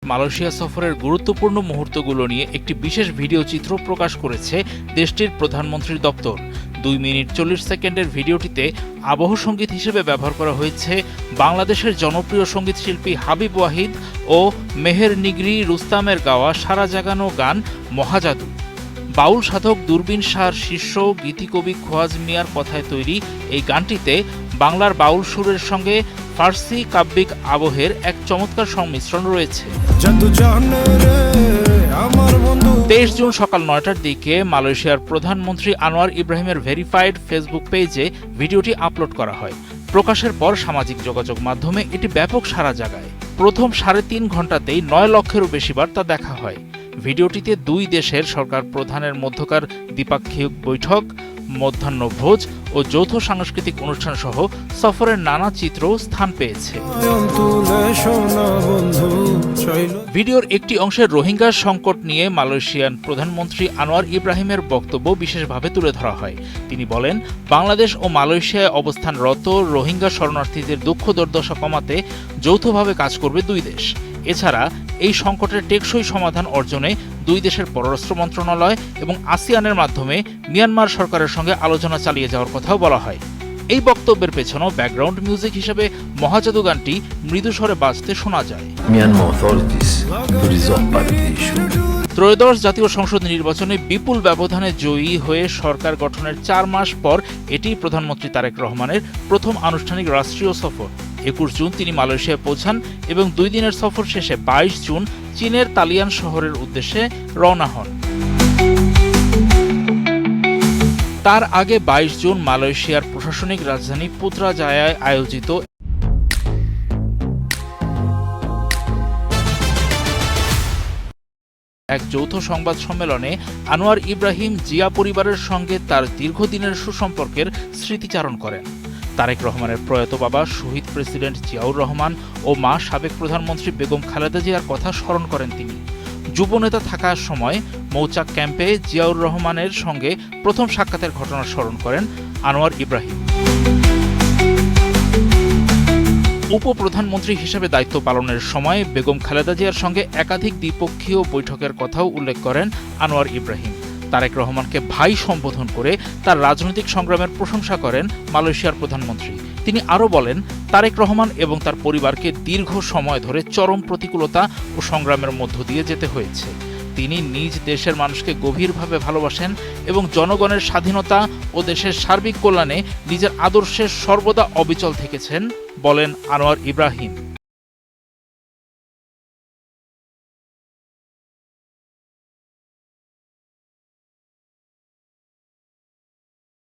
Malaysia সফরের গুরুত্বপূর্ণ মুহূর্তগুলো নিয়ে একটি বিশেষ ভিডিও চিত্র প্রকাশ করেছে দেশটির প্রধানমন্ত্রীর দপ্তর। 2 মিনিট 40 সেকেন্ডের ভিডিওটিতে আবহ সঙ্গীত হিসেবে ব্যবহার করা হয়েছে বাংলাদেশের জনপ্রিয় সঙ্গীত শিল্পী হাবিব ওয়াহিদ ও মেহের নিগরি রুস্তামের গাওয়া সারা জাগানো গান মহাজাদু। বাউল সাধক দূরবীন শাহর শিষ্য গীতিকবি খোয়াজ মিয়ার কথায় তৈরি এই গানটিতে বাংলার বাউল সুরের সঙ্গে ফার্সি কাব্যিক আবহের এক চমৎকার সংমিশ্রণ রয়েছে। 23 জুন সকাল 9টার দিকে মালয়েশিয়ার প্রধানমন্ত্রী আনোয়ার ইব্রাহিমের ভেরিফাইড ফেসবুক পেজে ভিডিওটি আপলোড করা হয়। প্রকাশের পর সামাজিক যোগাযোগ মাধ্যমে এটি ব্যাপক সাড়া জাগায়। প্রথম 3.5 ঘন্টাতেই 9 লক্ষেরও বেশিবার তা দেখা হয়। ভিডিওটিতে দুই দেশের সরকার প্রধানের মধ্যকার দ্বিপাক্ষিক বৈঠক, মধ্যাহ্নভোজ ও যৌথ সাংস্কৃতিক অনুষ্ঠান সহ সফরের নানা চিত্র স্থান পেয়েছে। ভিডিওর একটি অংশে রোহিঙ্গা সংকট নিয়ে মালয়েশিয়ান প্রধানমন্ত্রী আনোয়ার ইব্রাহিমের বক্তব্য বিশেষভাবে তুলে ধরা হয়। তিনি বলেন, বাংলাদেশ ও মালয়েশিয়ায় অবস্থানরত রোহিঙ্গা শরণার্থীদের দুঃখ দুর্দশা কমাতে যৌথভাবে কাজ করবে দুই দেশ। এছাড়া এই সংকটের টেকসই সমাধান অর্জনে দুই দেশের পররাষ্ট্র মন্ত্রণালয় এবং আসিয়ানের মাধ্যমে মিয়ানমার সরকারের সঙ্গে আলোচনা চালিয়ে যাওয়ার কথাও বলা হয়। এই বক্তব্যের পেছনেও ব্যাকগ্রাউন্ড মিউজিক হিসেবে মহাজাদু গানটি মৃদুস্বরে বাজতে শোনা যায়। ত্রয়োদশ জাতীয় সংসদ নির্বাচনে বিপুল ব্যবধানে জয়ী হয়ে সরকার গঠনের 4 মাস পর এটি প্রধানমন্ত্রী তারেক রহমানের প্রথম আনুষ্ঠানিক রাষ্ট্রীয় সফর। 21 জুন তিনি মালয়েশিয়ায় পৌঁছান এবং 2 দিনের সফর শেষে 22 জুন চীনের তালিয়ান শহরের উদ্দেশ্যে রওনা হন। তার আগে 22 জুন মালয়েশিয়ার প্রশাসনিক রাজধানী পুত্রাজায়ায় আয়োজিত এক যৌথ সংবাদ সম্মেলনে আনোয়ার ইব্রাহিম জিয়া পরিবারের সঙ্গে তার দীর্ঘদিনের সুসম্পর্কের স্মৃতিচারণ করেন। তারেক রহমানের প্রয়াত বাবা শহীদ প্রেসিডেন্ট জিয়াউর রহমান ও মা সাবেক প্রধানমন্ত্রী বেগম খালেদা জিয়ার কথা স্মরণ করেন তিনি। যুবনেতা থাকার সময় মৌচাক ক্যাম্পে জিয়াউর রহমানের সঙ্গে প্রথম সাক্ষাতের ঘটনা স্মরণ করেন আনোয়ার ইব্রাহিম। উপপ্রধানমন্ত্রী হিসেবে দায়িত্ব পালনের সময় বেগম খালেদা জিয়ার সঙ্গে একাধিক দ্বিপক্ষীয় বৈঠকের কথাও উল্লেখ করেন আনোয়ার ইব্রাহিম। তারেক রহমানকে ভাই সম্বোধন করে তার রাজনৈতিক সংগ্রামের প্রশংসা করেন মালয়েশিয়ার প্রধানমন্ত্রী। তিনি আরও বলেন, তারেক রহমান এবং তার পরিবারকে দীর্ঘ সময় ধরে চরম প্রতিকূলতা ও সংগ্রামের মধ্য দিয়ে যেতে হয়েছে। তিনি নিজ দেশের মানুষকে গভীরভাবে ভালোবাসেন এবং জনগণের স্বাধীনতা ও দেশের সার্বিক কল্যাণে নিজের আদর্শে সর্বদা অবিচল থেকেছেন, বলেন আনোয়ার ইব্রাহিম।